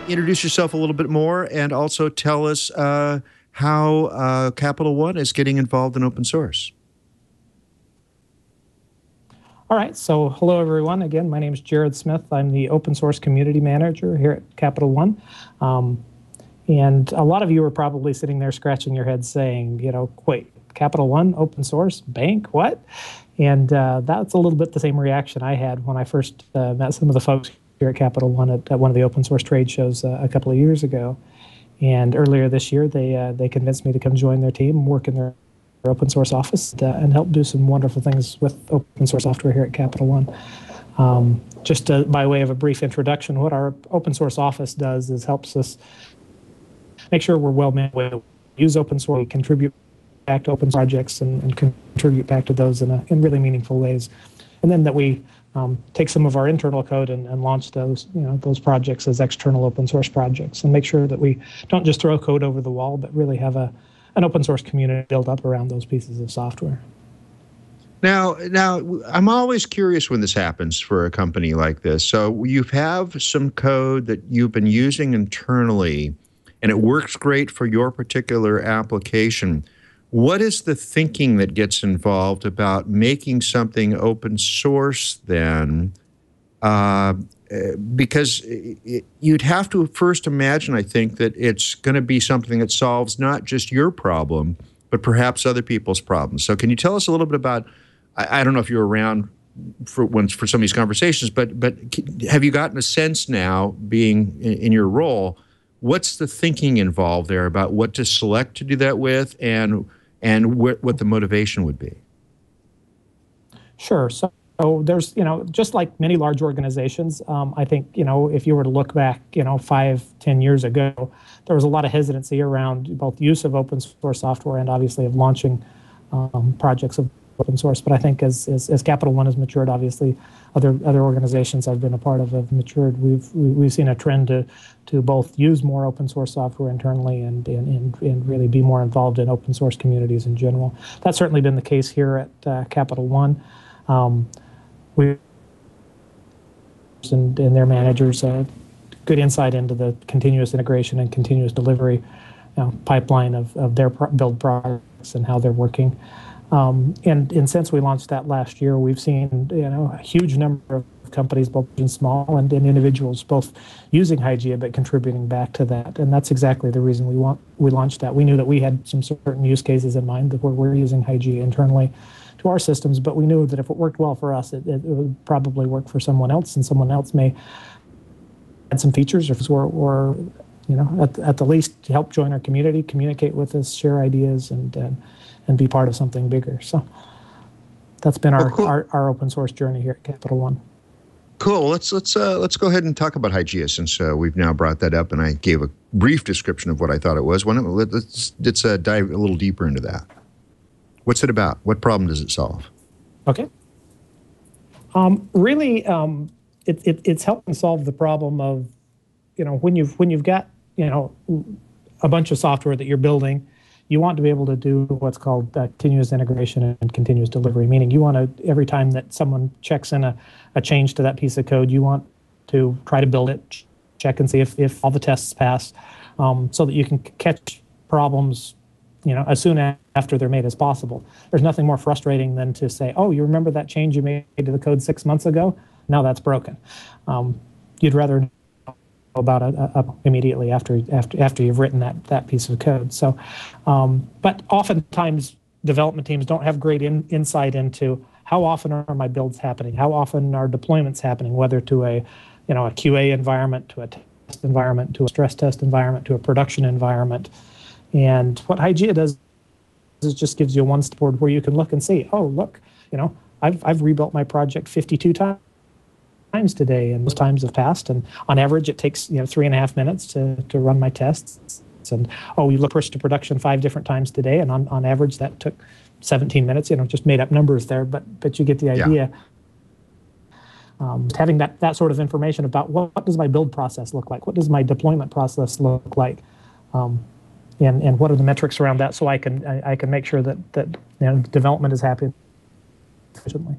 introduce yourself a little bit more and also tell us how Capital One is getting involved in open source. All right, so hello everyone. Again, my name is Jared Smith. I'm the open source community manager here at Capital One. And a lot of you are probably sitting there scratching your head saying, you know, wait, Capital One, open source, bank, what? And that's a little bit the same reaction I had when I first met some of the folks here at Capital One at one of the open source trade shows a couple of years ago. And earlier this year, they convinced me to come join their team, work in their open source office, and help do some wonderful things with open source software here at Capital One. Just by way of a brief introduction, what our open source office does is helps us make sure we're well managed, use open source, contribute back to open projects, and contribute back to those in really meaningful ways. And then that we take some of our internal code and launch those projects as external open source projects, and make sure that we don't just throw code over the wall, but really have an open source community built up around those pieces of software. Now, I'm always curious when this happens for a company like this. So you have some code that you've been using internally, and it works great for your particular application. What is the thinking that gets involved about making something open source then? Because you'd have to first imagine, I think, that it's going to be something that solves not just your problem, but perhaps other people's problems. So can you tell us a little bit about, I don't know if you're around for some of these conversations, but have you gotten a sense now, being in your role, what's the thinking involved there about what to select to do that with, and what the motivation would be? Sure. So there's, just like many large organizations, I think, if you were to look back, 5-10 years ago, there was a lot of hesitancy around both use of open source software and obviously of launching projects of open source. But I think as Capital One has matured, obviously other organizations I've been a part of have matured. We've seen a trend to both use more open source software internally and really be more involved in open source communities in general. That's certainly been the case here at Capital One. We and their managers good insight into the continuous integration and continuous delivery pipeline of their build projects and how they're working. And since we launched that last year, we've seen a huge number of companies, both and small, and individuals, both using Hygieia but contributing back to that. And that's exactly the reason we launched that. We knew that we had some certain use cases in mind that we're using Hygieia internally to our systems, but we knew that if it worked well for us, it would probably work for someone else, and someone else may add some features or at the least help join our community, communicate with us, share ideas, and be part of something bigger. So that's been our open source journey here at Capital One. Cool. Let's go ahead and talk about Hygieia, since we've now brought that up, and I gave a brief description of what I thought it was. Let's dive a little deeper into that. What's it about? What problem does it solve? Okay. Really, it's helping solve the problem of, when you've got a bunch of software that you're building, you want to be able to do what's called continuous integration and continuous delivery, meaning you want to, every time that someone checks in a change to that piece of code, you want to try to build it, check and see if all the tests pass, so that you can catch problems as soon after they're made as possible. There's nothing more frustrating than to say, oh, you remember that change you made to the code 6 months ago? Now that's broken. You'd rather know about it immediately after you've written that piece of code. So, but oftentimes development teams don't have great insight into how often are my builds happening, how often are deployments happening, whether to a QA environment, to a test environment, to a stress test environment, to a production environment. And what Hygieia does is just gives you a one-board where you can look and see, oh, look, I've rebuilt my project 52 times today, and those times have passed. And on average, it takes 3.5 minutes to run my tests. And oh, you pushed to production 5 different times today, and on average, that took 17 minutes. Just made up numbers there, but you get the idea. Yeah. Having that sort of information about what does my build process look like, what does my deployment process look like. And what are the metrics around that, so I can make sure that development is happening efficiently.